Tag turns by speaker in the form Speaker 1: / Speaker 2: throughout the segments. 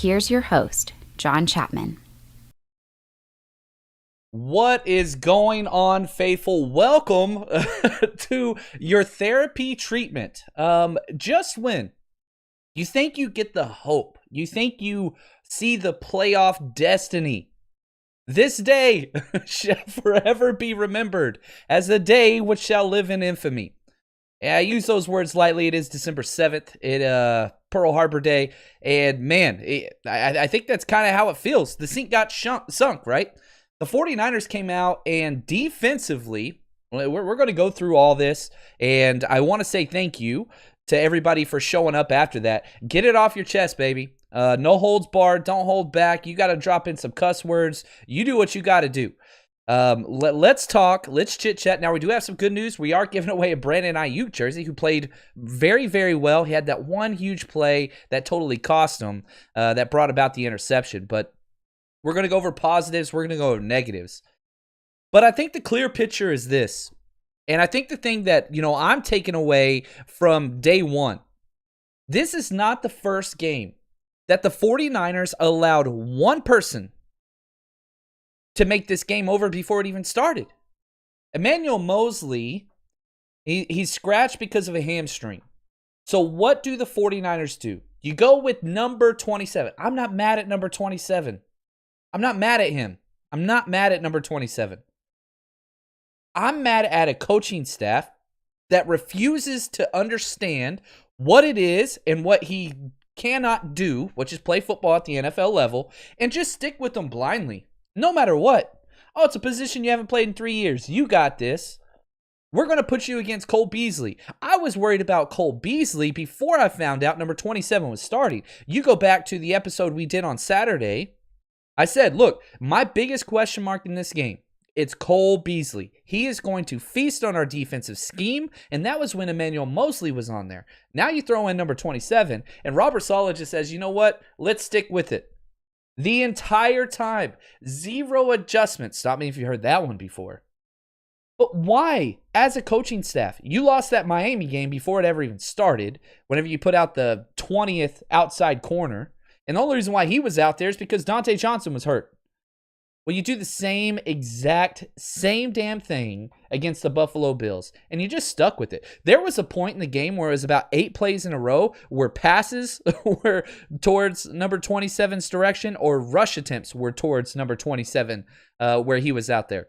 Speaker 1: here's your host, John Chapman.
Speaker 2: What is going on, faithful? Welcome to your therapy treatment. Just when you think you get the hope, you think you see the playoff destiny, this day shall forever be remembered as the day which shall live in infamy. Yeah, I use those words lightly. It is December 7th, Pearl Harbor Day, and man, I think that's kind of how it feels. The sink got sunk, right? The 49ers came out, and defensively, we're going to go through all this, and I want to say thank you to everybody for showing up after that. Get it off your chest, baby. No holds barred. Don't hold back. You got to drop in some cuss words. You do what you got to do. Let's talk. Let's chit-chat. Now, we do have some good news. We are giving away a Brandon Ayuk jersey who played very, very well. He had that one huge play that totally cost him, that brought about the interception, but we're going to go over positives. We're going to go over negatives. But I think the clear picture is this. And I think the thing that, I'm taking away from day one, this is not the first game that the 49ers allowed one person to make this game over before it even started. Emmanuel Moseley, he's scratched because of a hamstring. So what do the 49ers do? You go with number 27. I'm not mad at number 27. I'm not mad at him. I'm not mad at number 27. I'm mad at a coaching staff that refuses to understand what it is and what he cannot do, which is play football at the NFL level, and just stick with them blindly, no matter what. Oh, it's a position you haven't played in 3 years. You got this. We're going to put you against Cole Beasley. I was worried about Cole Beasley before I found out number 27 was starting. You go back to the episode we did on Saturday. I said, look, my biggest question mark in this game, it's Cole Beasley. He is going to feast on our defensive scheme, and that was when Emmanuel Moseley was on there. Now you throw in number 27, and Robert Saleh just says, you know what? Let's stick with it. The entire time, zero adjustments. Stop me if you heard that one before. But why? As a coaching staff, you lost that Miami game before it ever even started, whenever you put out the 20th outside corner. And the only reason why he was out there is because Dante Johnson was hurt. Well, you do the same damn thing against the Buffalo Bills, and you just stuck with it. There was a point in the game where it was about 8 plays in a row where passes were towards number 27's direction or rush attempts were towards number 27 where he was out there.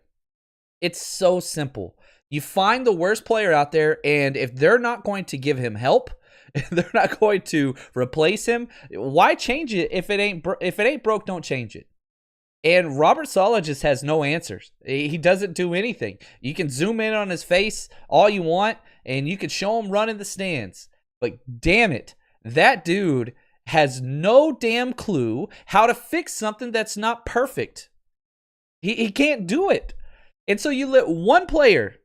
Speaker 2: It's so simple. You find the worst player out there, and if they're not going to give him help, if they're not going to replace him, why change it if it ain't broke, don't change it. And Robert Saleh just has no answers. He doesn't do anything. You can zoom in on his face all you want, and you can show him running the stands. But damn it, that dude has no damn clue how to fix something that's not perfect. He can't do it. And so you let one player,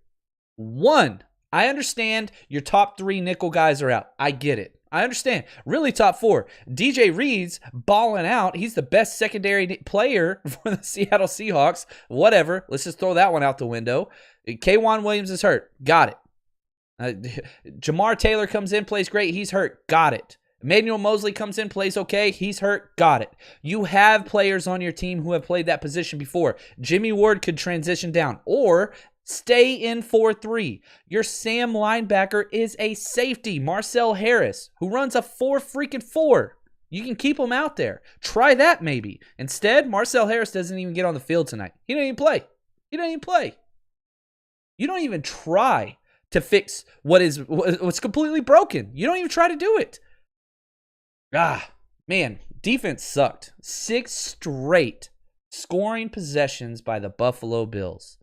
Speaker 2: I understand your top 3 nickel guys are out. I get it. I understand. Really top 4. DJ Reed's balling out. He's the best secondary player for the Seattle Seahawks. Whatever. Let's just throw that one out the window. K'Wan Williams is hurt. Got it. Jamar Taylor comes in, plays great. He's hurt. Got it. Emmanuel Moseley comes in, plays okay. He's hurt. Got it. You have players on your team who have played that position before. Jimmy Ward could transition down or stay in 4-3. Your Sam linebacker is a safety, Marcel Harris, who runs a 4-freaking-4. You can keep him out there. Try that maybe. Instead, Marcel Harris doesn't even get on the field tonight. He don't even play. You don't even try to fix what's completely broken. You don't even try to do it. Man, defense sucked. 6 straight scoring possessions by the Buffalo Bills.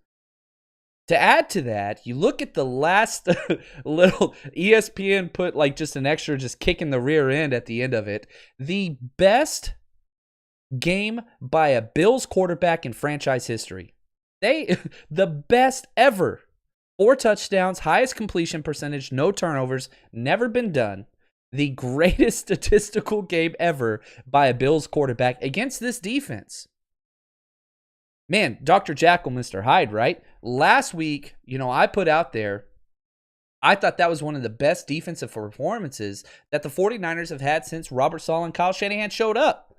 Speaker 2: To add to that, you look at the last little ESPN put like just an extra just kick in the rear end at the end of it. The best game by a Bills quarterback in franchise history. The best ever. 4 touchdowns, highest completion percentage, no turnovers, never been done. The greatest statistical game ever by a Bills quarterback against this defense. Man, Dr. Jackal, Mr. Hyde, right? Last week, I put out there, I thought that was one of the best defensive performances that the 49ers have had since Robert Saleh and Kyle Shanahan showed up.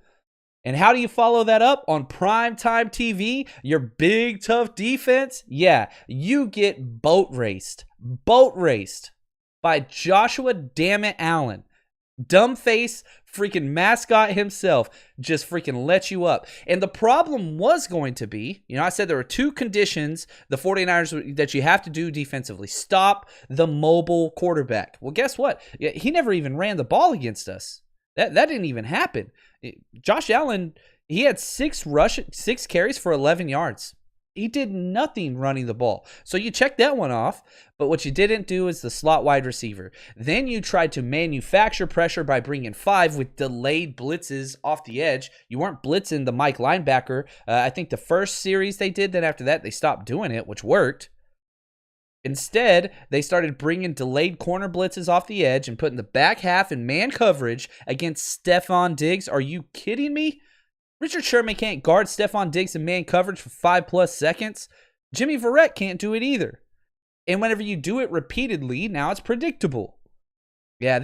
Speaker 2: And how do you follow that up on primetime TV? Your big, tough defense? Yeah, you get boat raced by Joshua Dammit Allen. Dumbface, freaking mascot himself, just freaking let you up. And the problem was going to be, I said there were two conditions the 49ers that you have to do defensively. Stop the mobile quarterback. Well, guess what? He never even ran the ball against us. That didn't even happen. Josh Allen, he had 6 carries for 11 yards. He did nothing running the ball. So you check that one off, but what you didn't do is the slot wide receiver. Then you tried to manufacture pressure by bringing 5 with delayed blitzes off the edge. You weren't blitzing the Mike linebacker. I think the first series they did, then after that they stopped doing it, which worked. Instead, they started bringing delayed corner blitzes off the edge and putting the back half in man coverage against Stephon Diggs. Are you kidding me? Richard Sherman can't guard Stephon Diggs in man coverage for 5+ seconds. Jimmy Verrett can't do it either. And whenever you do it repeatedly, now it's predictable. Yeah,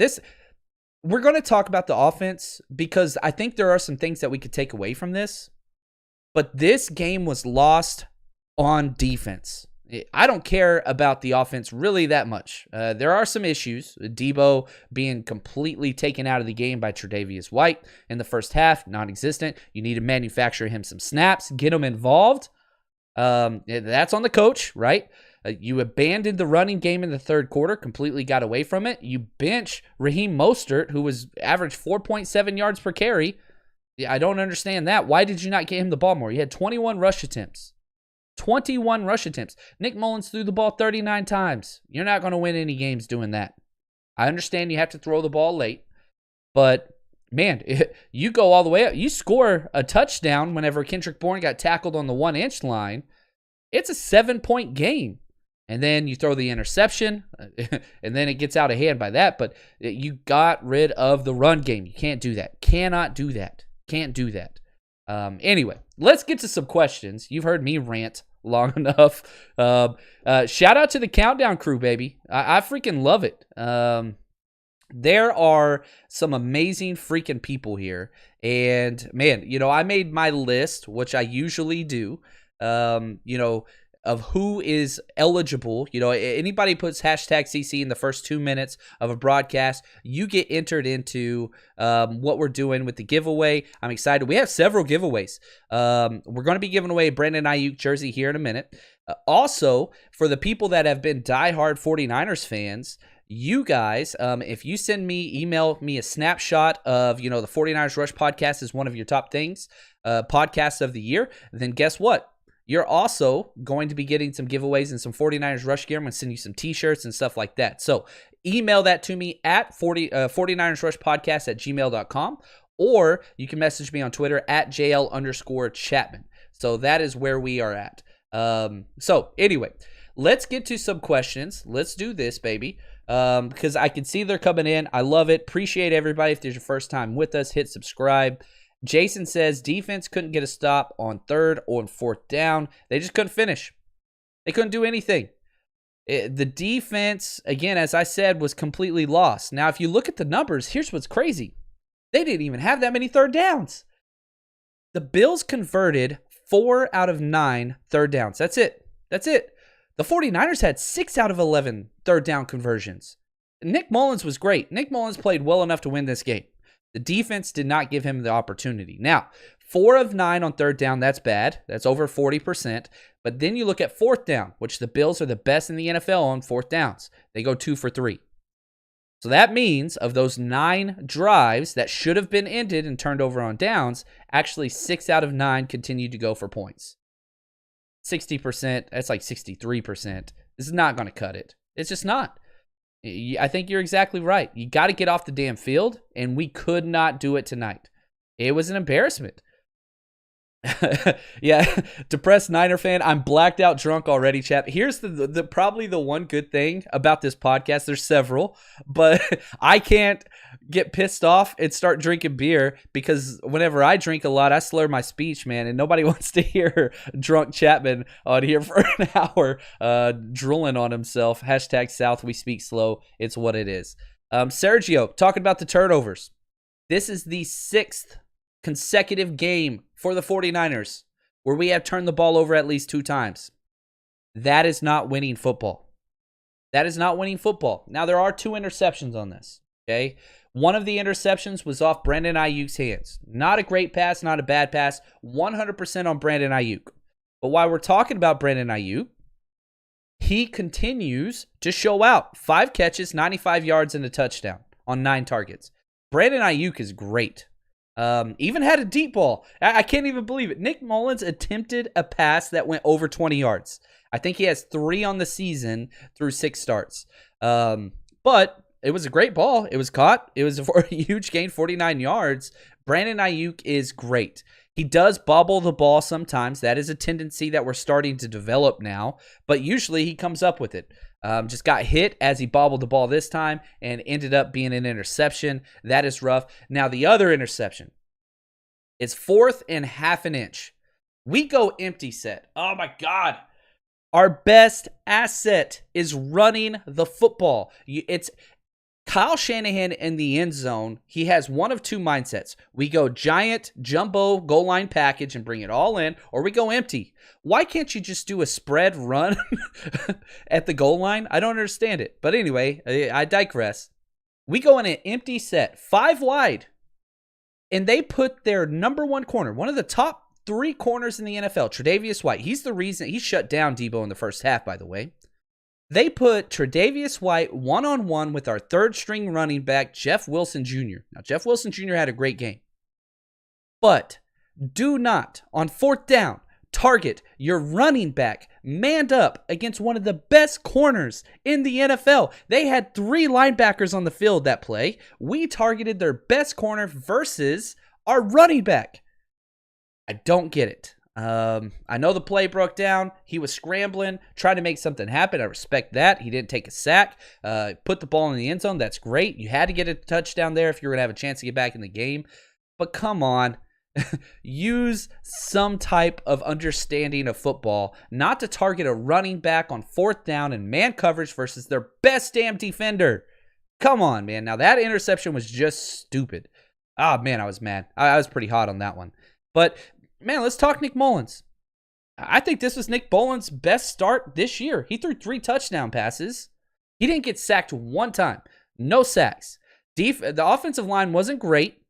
Speaker 2: we're going to talk about the offense because I think there are some things that we could take away from this. But this game was lost on defense. I don't care about the offense really that much. There are some issues. Debo being completely taken out of the game by Tre'Davious White in the first half, non-existent. You need to manufacture him some snaps, get him involved. That's on the coach, right? You abandoned the running game in the third quarter, completely got away from it. You bench Raheem Mostert, who was averaged 4.7 yards per carry. I don't understand that. Why did you not get him the ball more? He had 21 rush attempts. 21 rush attempts. Nick Mullens threw the ball 39 times. You're not going to win any games doing that. I understand you have to throw the ball late, but man, you go all the way up. You score a touchdown whenever Kendrick Bourne got tackled on the 1-inch line. It's a 7-point game. And then you throw the interception, and then it gets out of hand by that, but you got rid of the run game. You can't do that. Cannot do that. Can't do that. Anyway, let's get to some questions. You've heard me rant long enough. Shout out to the Countdown crew, baby. I freaking love it. There are some amazing freaking people here. And man, I made my list, which I usually do, of who is eligible. Anybody puts hashtag CC in the first 2 minutes of a broadcast, you get entered into what we're doing with the giveaway. I'm excited. We have several giveaways. We're going to be giving away a Brandon Ayuk jersey here in a minute. Also, for the people that have been diehard 49ers fans, you guys, if you email me a snapshot of, the 49ers Rush podcast is one of your top things, podcasts of the year, then guess what? You're also going to be getting some giveaways and some 49ers Rush gear. I'm going to send you some t-shirts and stuff like that. So email that to me at 49ers Rush podcast at gmail.com, or you can message me on Twitter at JL_Chapman. So that is where we are at. So anyway, let's get to some questions. Let's do this, baby. Because I can see they're coming in. I love it. Appreciate everybody. If there's your first time with us, hit subscribe. Jason says defense couldn't get a stop on 3rd or 4th down. They just couldn't finish. They couldn't do anything. The defense, again, as I said, was completely lost. Now, if you look at the numbers, here's what's crazy. They didn't even have that many 3rd downs. The Bills converted 4 out of 9 3rd downs. That's it. The 49ers had 6 out of 11 3rd down conversions. Nick Mullens was great. Nick Mullens played well enough to win this game. The defense did not give him the opportunity. Now, 4 of 9 on 3rd down, that's bad. That's over 40%. But then you look at 4th down, which the Bills are the best in the NFL on 4th downs. They go 2 for 3. So that means of those 9 drives that should have been ended and turned over on downs, actually 6 out of 9 continued to go for points. 60%, that's like 63%. This is not going to cut it. It's just not. I think you're exactly right. You got to get off the damn field, and we could not do it tonight. It was an embarrassment. Yeah, depressed Niner fan. I'm blacked out drunk already, chap. Here's the probably the one good thing about this podcast. There's several, but I can't get pissed off and start drinking beer because whenever I drink a lot, I slur my speech, man, and nobody wants to hear drunk Chapman on here for an hour drooling on himself. Hashtag South, we speak slow. It's what it is. Sergio, talking about the turnovers. This is the 6th consecutive game for the 49ers where we have turned the ball over at least 2 times. That is not winning football. That is not winning football. Now, there are 2 interceptions on this, okay? One of the interceptions was off Brandon Ayuk's hands. Not a great pass, not a bad pass. 100% on Brandon Ayuk. But while we're talking about Brandon Ayuk, he continues to show out. 5 catches, 95 yards, and a touchdown on 9 targets. Brandon Ayuk is great. Even had a deep ball. I can't even believe it. Nick Mullens attempted a pass that went over 20 yards. I think he has 3 on the season through 6 starts. But it was a great ball. It was caught. It was a huge gain, 49 yards. Brandon Ayuk is great. He does bobble the ball sometimes. That is a tendency that we're starting to develop now. But usually he comes up with it. Just got hit as he bobbled the ball this time and ended up being an interception. That is rough. Now, the other interception is 4th and half an inch. We go empty set. Oh, my God. Our best asset is running the football. It's Kyle Shanahan in the end zone. He has one of 2 mindsets. We go giant, jumbo, goal line package and bring it all in, or we go empty. Why can't you just do a spread run at the goal line? I don't understand it. But anyway, I digress. We go in an empty set, 5 wide, and they put their number 1 corner, one of the top 3 corners in the NFL, Tre'Davious White. He's the reason he shut down Debo in the first half, by the way. They put Tre'Davious White one-on-one with our 3rd-string running back, Jeff Wilson Jr. Now, Jeff Wilson Jr. had a great game. But do not, on 4th down, target your running back manned up against one of the best corners in the NFL. They had 3 linebackers on the field that play. We targeted their best corner versus our running back. I don't get it. I know the play broke down. He was scrambling, trying to make something happen. I respect that. He didn't take a sack. Put the ball in the end zone. That's great. You had to get a touchdown there if you were going to have a chance to get back in the game. But come on. Use some type of understanding of football, not to target a running back on 4th down and man coverage versus their best damn defender. Come on, man. Now, that interception was just stupid. Oh, man, I was mad. I was pretty hot on that one. But man, let's talk Nick Mullens. I think this was Nick Mullens' best start this year. He threw 3 touchdown passes. He didn't get sacked 1 time. No sacks. The offensive line wasn't great,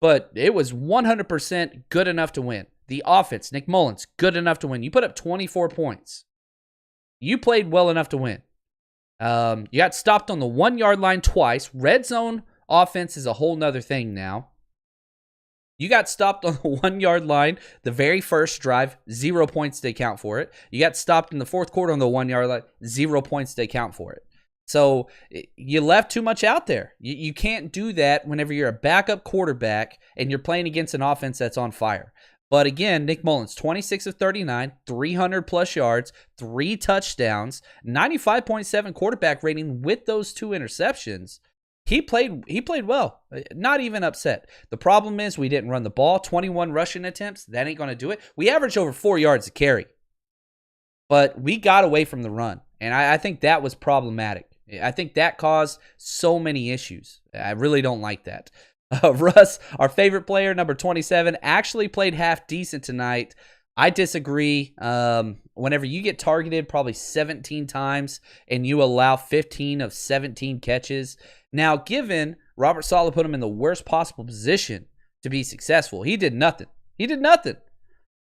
Speaker 2: but it was 100% good enough to win. The offense, Nick Mullens, good enough to win. You put up 24 points. You played well enough to win. You got stopped on the 1-yard line twice. Red zone offense is a whole nother thing now. You got stopped on the 1-yard line the very first drive, 0 points to account for it. You got stopped in the 4th quarter on the 1-yard line, 0 points to account for it. So you left too much out there. You can't do that whenever you're a backup quarterback and you're playing against an offense that's on fire. But again, Nick Mullens, 26 of 39, 300-plus yards, 3 touchdowns, 95.7 quarterback rating with those 2 interceptions. He played well, not even upset. The problem is we didn't run the ball, 21 rushing attempts. That ain't going to do it. We averaged over 4 yards a carry, but we got away from the run, and I think that was problematic. I think that caused so many issues. I really don't like that. Russ, our favorite player, number 27, actually played half decent tonight. I disagree. Whenever you get targeted probably 17 times and you allow 15 of 17 catches, now given Robert Saleh put him in the worst possible position to be successful, he did nothing. He did nothing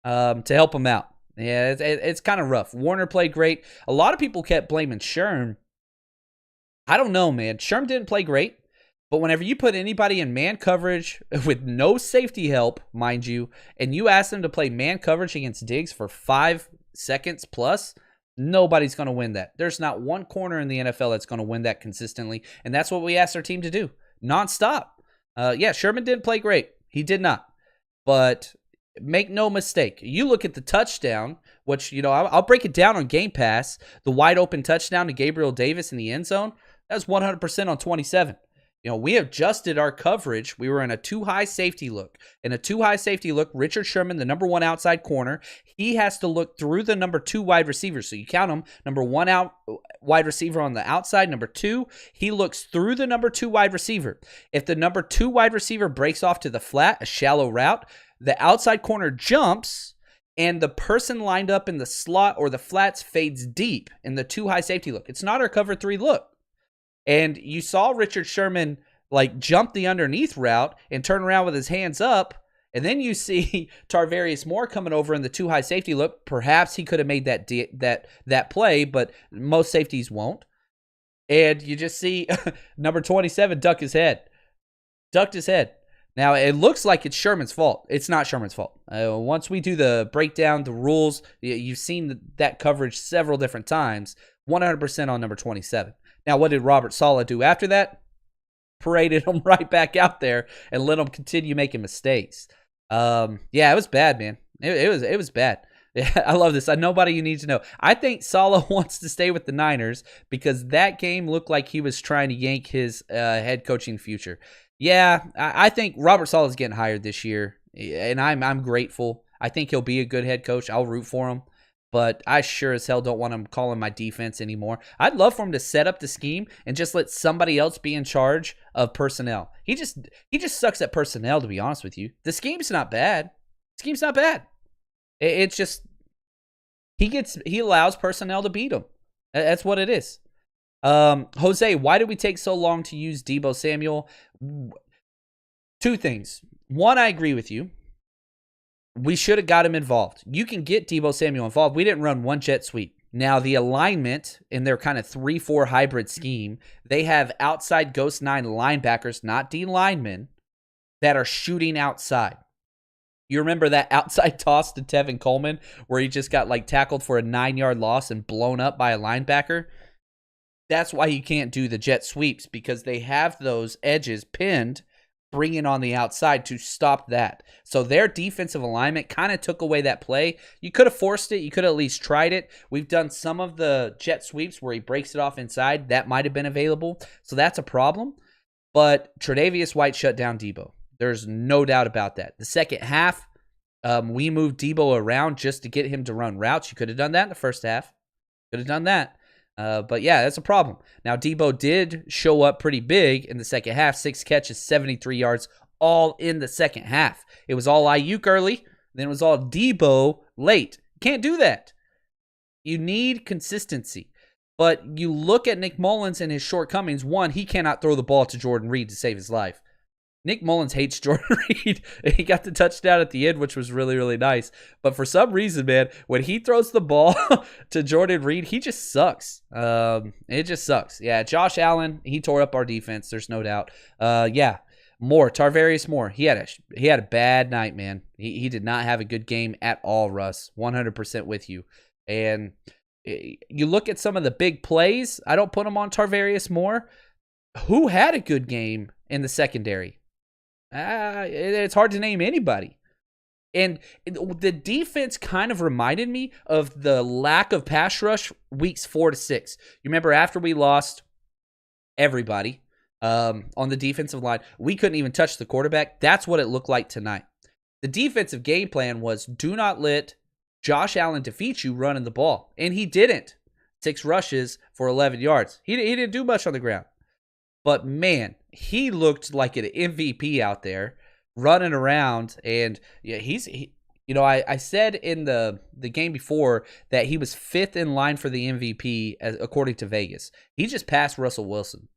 Speaker 2: to help him out. Yeah, it's kind of rough. Warner played great. A lot of people kept blaming Sherm. I don't know, man. Sherm didn't play great. But whenever you put anybody in man coverage with no safety help, mind you, and you ask them to play man coverage against Diggs for 5 seconds plus, nobody's going to win that. There's not one corner in the NFL that's going to win that consistently, and that's what we asked our team to do, nonstop. Yeah, Sherman didn't play great. He did not. But make no mistake, you look at the touchdown, which, I'll break it down on Game Pass, the wide open touchdown to Gabriel Davis in the end zone, that was 100% on 27. We adjusted our coverage. We were in a too-high safety look. In a too-high safety look, Richard Sherman, the number 1 outside corner, he has to look through the number 2 wide receiver. So you count him, number 1 out wide receiver on the outside, number 2, he looks through the number 2 wide receiver. If the number 2 wide receiver breaks off to the flat, a shallow route, the outside corner jumps, and the person lined up in the slot or the flats fades deep in the too-high safety look. It's not our cover 3 look. And you saw Richard Sherman jump the underneath route and turn around with his hands up. And then you see Tarvarius Moore coming over in the too high safety look. Perhaps he could have made that play, but most safeties won't. And you just see number 27 ducked his head. Now, it looks like it's Sherman's fault. It's not Sherman's fault. Once we do the breakdown, the rules, you've seen that coverage several different times. 100% on number 27. Now, what did Robert Saleh do after that? Paraded him right back out there and let him continue making mistakes. Yeah, it was bad, man. It was bad. I love this. Nobody you need to know. I think Saleh wants to stay with the Niners because that game looked like he was trying to yank his head coaching future. Yeah, I think Robert Saleh is getting hired this year, and I'm grateful. I think he'll be a good head coach. I'll root for him. But I sure as hell don't want him calling my defense anymore. I'd love for him to set up the scheme and just let somebody else be in charge of personnel. He just sucks at personnel, to be honest with you. The scheme's not bad. It's just he allows personnel to beat him. That's what it is. Jose, why did we take so long to use Deebo Samuel? 2 things. One, I agree with you. We should have got him involved. You can get Deebo Samuel involved. We didn't run 1 jet sweep. Now, the alignment in their kind of 3-4 hybrid scheme, they have outside Ghost 9 linebackers, not D linemen, that are shooting outside. You remember that outside toss to Tevin Coleman where he just got tackled for a 9-yard loss and blown up by a linebacker? That's why you can't do the jet sweeps, because they have those edges pinned, bringing on the outside to stop that. So their defensive alignment kind of took away that play. You could have forced it. You could have at least tried it. We've done some of the jet sweeps where he breaks it off inside. That might have been available. So that's a problem. But Tre'Davious White shut down Deebo. There's no doubt about that. The second half, we moved Deebo around just to get him to run routes. You could have done that in the first half. Could have done that. But yeah, that's a problem. Now, Deebo did show up pretty big in the second half. 6 catches, 73 yards, all in the second half. It was all Ayuk early, then it was all Deebo late. Can't do that. You need consistency. But you look at Nick Mullens and his shortcomings. One, he cannot throw the ball to Jordan Reed to save his life. Nick Mullens hates Jordan Reed. He got the touchdown at the end, which was really, really nice. But for some reason, man, when he throws the ball to Jordan Reed, he just sucks. It just sucks. Yeah, Josh Allen, he tore up our defense. There's no doubt. Yeah, Tarvarius Moore. He had a bad night, man. He did not have a good game at all, Russ. 100% with you. And you look at some of the big plays. I don't put them on Tarvarius Moore. Who had a good game in the secondary? It's hard to name anybody. And the defense kind of reminded me of the lack of pass rush weeks 4 to 6. You remember after we lost everybody on the defensive line, we couldn't even touch the quarterback. That's what it looked like tonight. The defensive game plan was do not let Josh Allen defeat you running the ball. And he didn't. 6 rushes for 11 yards. He didn't do much on the ground. But man, he looked like an MVP out there running around. And yeah, I said in the game before that he was 5th in line for the MVP according to Vegas. He just passed Russell Wilson.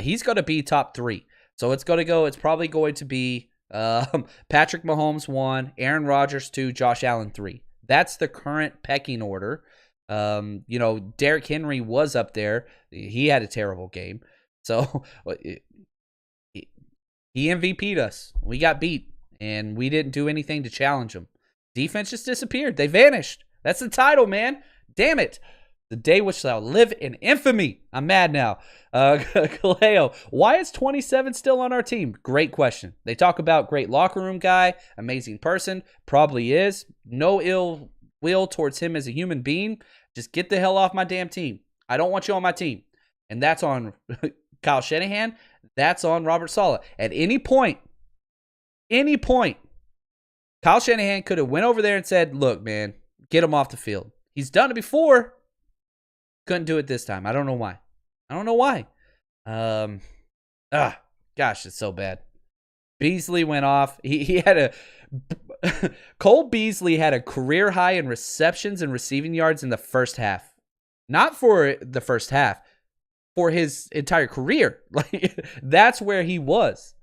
Speaker 2: He's going to be top 3. So it's probably going to be Patrick Mahomes 1, Aaron Rodgers 2, Josh Allen 3. That's the current pecking order. Derrick Henry was up there. He had a terrible game. So he MVP'd us. We got beat, and we didn't do anything to challenge him. Defense just disappeared. They vanished. That's the title, man. Damn it. The day which shall live in infamy. I'm mad now. Kaleo, why is 27 still on our team? Great question. They talk about great locker room guy, amazing person. Probably is. No ill will towards him as a human being. Just get the hell off my damn team. I don't want you on my team. And that's on Kyle Shanahan, that's on Robert Saleh. At any point, Kyle Shanahan could have went over there and said, look, man, get him off the field. He's done it before. Couldn't do it this time. I don't know why. Gosh, it's so bad. Beasley went off. He had a Cole Beasley had a career high in receptions and receiving yards in the first half. Not for the first half, for his entire career. Like, that's where he was.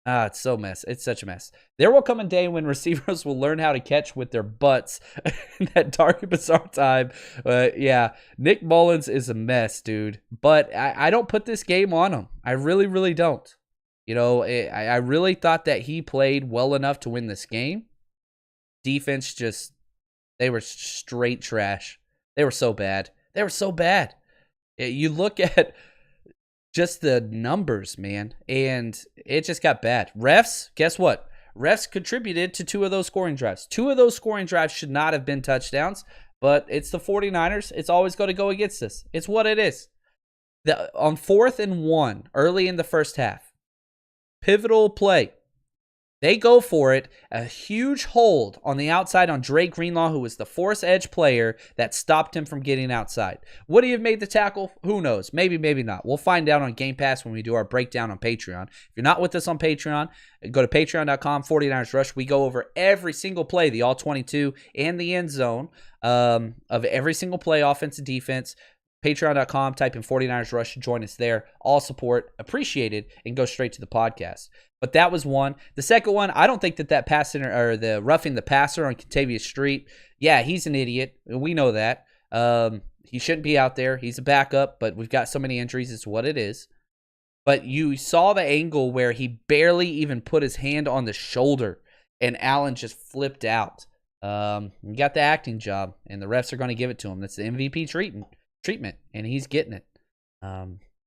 Speaker 2: It's so mess. It's such a mess. There will come a day when receivers will learn how to catch with their butts in that dark and bizarre time. Yeah, Nick Mullens is a mess, dude. But I don't put this game on him. I really, really don't. You know, I really thought that he played well enough to win this game. Defense just, they were straight trash. They were so bad. You look at just the numbers, man, and it just got bad. Refs, guess what? Refs contributed to 2 of those scoring drives. 2 of those scoring drives should not have been touchdowns, but it's the 49ers. It's always going to go against us. It's what it is. On 4th and 1, early in the first half, pivotal play. They go for it. A huge hold on the outside on Dre Greenlaw, who was the force edge player that stopped him from getting outside. Would he have made the tackle? Who knows? Maybe, maybe not. We'll find out on Game Pass when we do our breakdown on Patreon. If you're not with us on Patreon, go to patreon.com, 49ers Rush. We go over every single play, the all 22 and the end zone of every single play, offense and defense. Patreon.com, type in 49ers Rush, join us there. All support appreciated, and go straight to the podcast. But that was one. The second one, I don't think that pass or the roughing the passer on Kentavious Street, yeah, he's an idiot. We know that. He shouldn't be out there. He's a backup, but we've got so many injuries. It's what it is. But you saw the angle where he barely even put his hand on the shoulder, and Allen just flipped out. He got the acting job, and the refs are going to give it to him. That's the MVP treatment, and he's getting it.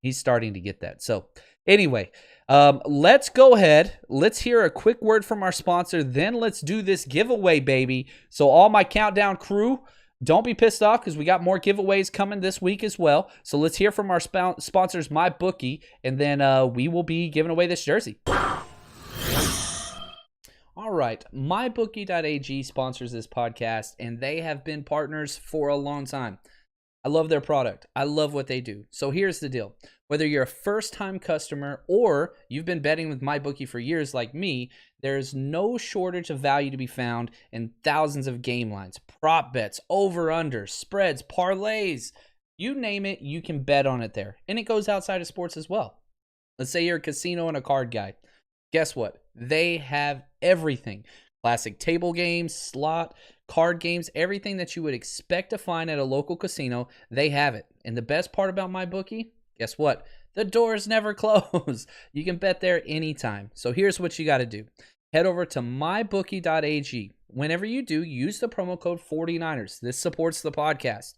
Speaker 2: He's starting to get that. So anyway, let's go ahead. Let's hear a quick word from our sponsor. Then let's do this giveaway, baby. So all my countdown crew, don't be pissed off because we got more giveaways coming this week as well. So let's hear from our sponsors, MyBookie, and then we will be giving away this jersey. All right, MyBookie.ag sponsors this podcast, and they have been partners for a long time. I love their product. I love what they do. So here's the deal. Whether you're a first-time customer or you've been betting with MyBookie for years like me, there's no shortage of value to be found in thousands of game lines, prop bets, over-under, spreads, parlays. You name it, you can bet on it there. And it goes outside of sports as well. Let's say you're a casino and a card guy. Guess what? They have everything. Classic table games, slot, card games, everything that you would expect to find at a local casino, they have it. And the best part about MyBookie, guess what? The doors never close. You can bet there anytime. So here's what you got to do. Head over to mybookie.ag. Whenever you do, use the promo code 49ers. This supports the podcast.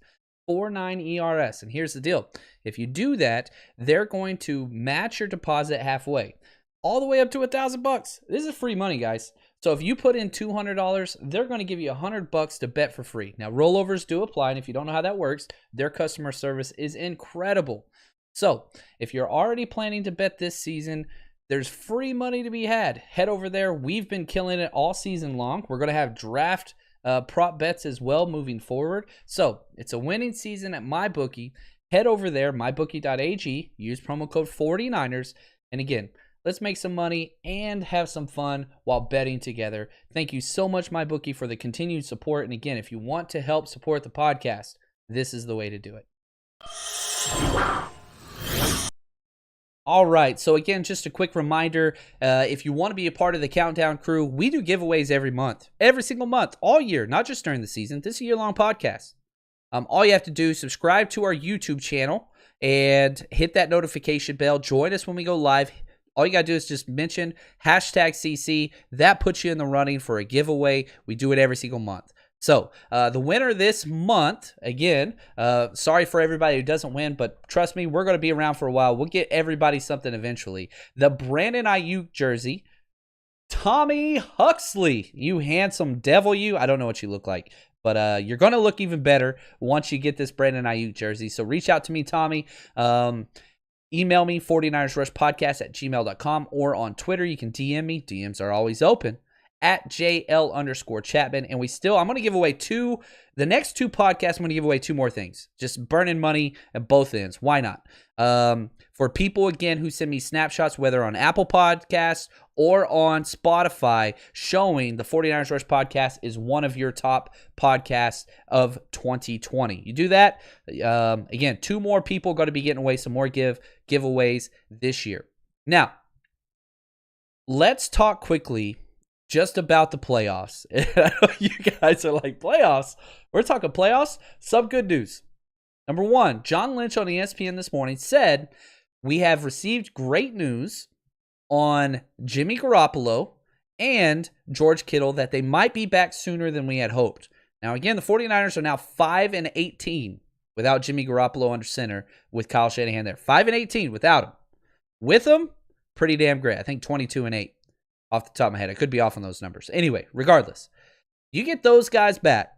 Speaker 2: 49ERS. And here's the deal. If you do that, they're going to match your deposit halfway. All the way up to $1,000. This is free money, guys. So if you put in $200, they're going to give you $100 to bet for free. Now, rollovers do apply, and if you don't know how that works, their customer service is incredible. So if you're already planning to bet this season, there's free money to be had. Head over there. We've been killing it all season long. We're going to have draft prop bets as well moving forward. So it's a winning season at MyBookie. Head over there, mybookie.ag. Use promo code 49ers. And again, let's make some money and have some fun while betting together. Thank you so much, MyBookie, for the continued support. And again, if you want to help support the podcast, this is the way to do it. All right. So again, just a quick reminder, if you want to be a part of the Countdown crew, we do giveaways every month, every single month, all year, not just during the season. This is a year-long podcast. All you have to do is subscribe to our YouTube channel and hit that notification bell. Join us when we go live. All you got to do is just mention #CC. That puts you in the running for a giveaway. We do it every single month. So the winner this month, again, sorry for everybody who doesn't win, but trust me, we're going to be around for a while. We'll get everybody something eventually. The Brandon Ayuk jersey, Tommy Huxley. You handsome devil, you. I don't know what you look like, but you're going to look even better once you get this Brandon Ayuk jersey. So reach out to me, Tommy. Email me, 49ersrushpodcast@gmail.com, or on Twitter, you can DM me. DMs are always open, at JL_Chapman. And I'm going to give away the next 2 podcasts, I'm going to give away 2 more things. Just burning money at both ends. Why not? For people, again, who send me snapshots, whether on Apple Podcasts or on Spotify, showing the 49ers Rush podcast is one of your top podcasts of 2020. You do that, again, 2 more people are going to be getting away some more giveaways this year. Now, let's talk quickly just about the playoffs. I know you guys are like, playoffs? We're talking playoffs? Some good news. Number 1, John Lynch on ESPN this morning said, we have received great news on Jimmy Garoppolo and George Kittle that they might be back sooner than we had hoped. Now, again, the 49ers are now 5-18 without Jimmy Garoppolo under center with Kyle Shanahan there. 5-18 without him. With him, pretty damn great. I think 22-8 off the top of my head. I could be off on those numbers. Anyway, regardless, you get those guys back.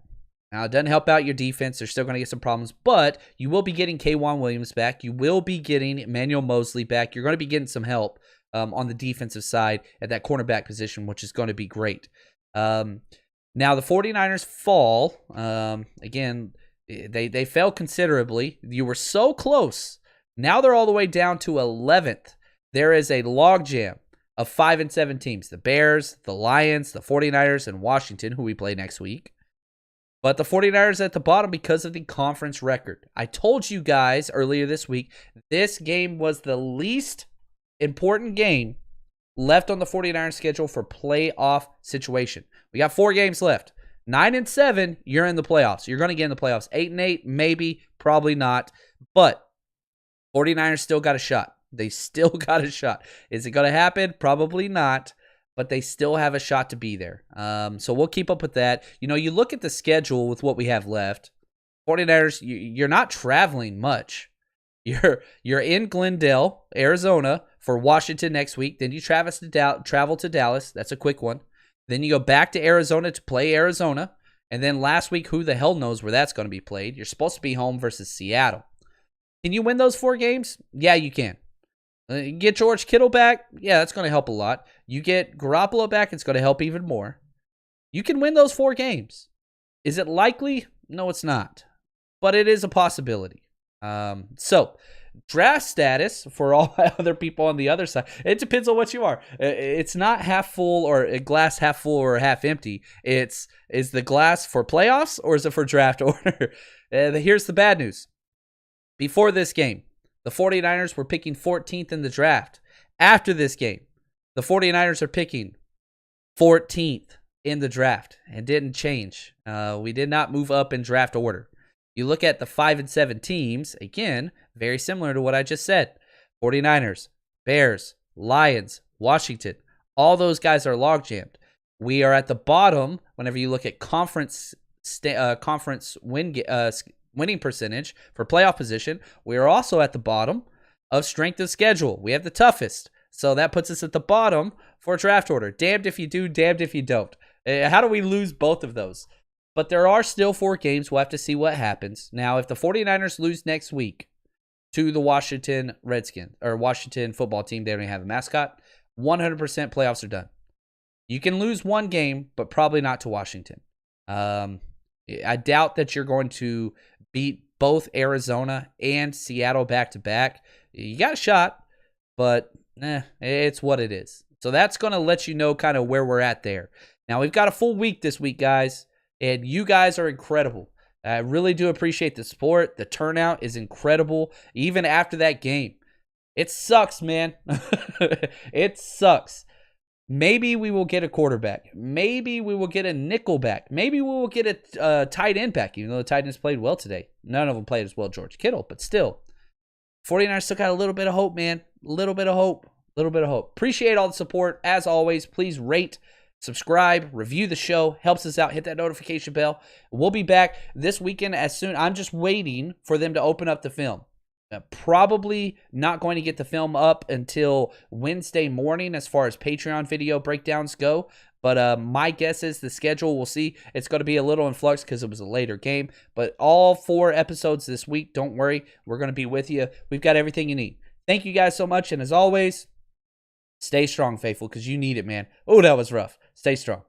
Speaker 2: Now, it doesn't help out your defense. They're still going to get some problems, but you will be getting K'Wan Williams back. You will be getting Emmanuel Mosley back. You're going to be getting some help on the defensive side at that cornerback position, which is going to be great. Now, the 49ers fall. Again, they fell considerably. You were so close. Now they're all the way down to 11th. There is a logjam of 5-7 teams. The Bears, the Lions, the 49ers, and Washington, who we play next week. But the 49ers at the bottom because of the conference record. I told you guys earlier this week, this game was the least important game left on the 49ers schedule for playoff situation. We got 4 games left. 9-7, you're in the playoffs. You're going to get in the playoffs. 8-8, maybe, probably not. But 49ers still got a shot. They still got a shot. Is it going to happen? Probably not. But they still have a shot to be there. So we'll keep up with that. You know, you look at the schedule with what we have left. 49ers, you're not traveling much. You're in Glendale, Arizona for Washington next week. Then you travel to Dallas. That's a quick one. Then you go back to Arizona to play Arizona. And then last week, who the hell knows where that's going to be played. You're supposed to be home versus Seattle. Can you win those 4 games? Yeah, you can. Get George Kittle back? Yeah, that's going to help a lot. You get Garoppolo back, it's going to help even more. You can win those 4 games. Is it likely? No, it's not. But it is a possibility. So, draft status for all other people on the other side, it depends on what you are. It's not half full or a glass half full or half empty. Is the glass for playoffs or is it for draft order? Here's the bad news. Before this game, the 49ers were picking 14th in the draft. After this game, the 49ers are picking 14th in the draft and didn't change. We did not move up in draft order. You look at the 5-7 teams, again, very similar to what I just said. 49ers, Bears, Lions, Washington, all those guys are log-jammed. We are at the bottom whenever you look at conference winning percentage for playoff position. We are also at the bottom of strength of schedule. We have the toughest. So that puts us at the bottom for draft order. Damned if you do, damned if you don't. How do we lose both of those? But there are still 4 games. We'll have to see what happens. Now, if the 49ers lose next week to the Washington Redskins, or Washington football team, they don't even have a mascot, 100% playoffs are done. You can lose 1 game, but probably not to Washington. I doubt that you're going to beat both Arizona and Seattle back-to-back. You got a shot, but it's what it is. So that's going to let you know kind of where we're at there. Now, we've got a full week this week, guys, and you guys are incredible. I really do appreciate the support. The turnout is incredible, even after that game. It sucks, man. It sucks. Maybe we will get a quarterback. Maybe we will get a nickel back. Maybe we will get a tight end back, even though the tight ends played well today. None of them played as well as George Kittle, but still. 49ers still got a little bit of hope, man. A little bit of hope. Appreciate all the support. As always, please rate, subscribe, review the show. Helps us out. Hit that notification bell. We'll be back this weekend as soon. I'm just waiting for them to open up the film. Probably not going to get the film up until Wednesday morning as far as Patreon video breakdowns go. But my guess is the schedule, we'll see. It's going to be a little in flux because it was a later game. But all 4 episodes this week, don't worry. We're going to be with you. We've got everything you need. Thank you guys so much. And as always, stay strong, faithful, because you need it, man. Oh, that was rough. Stay strong.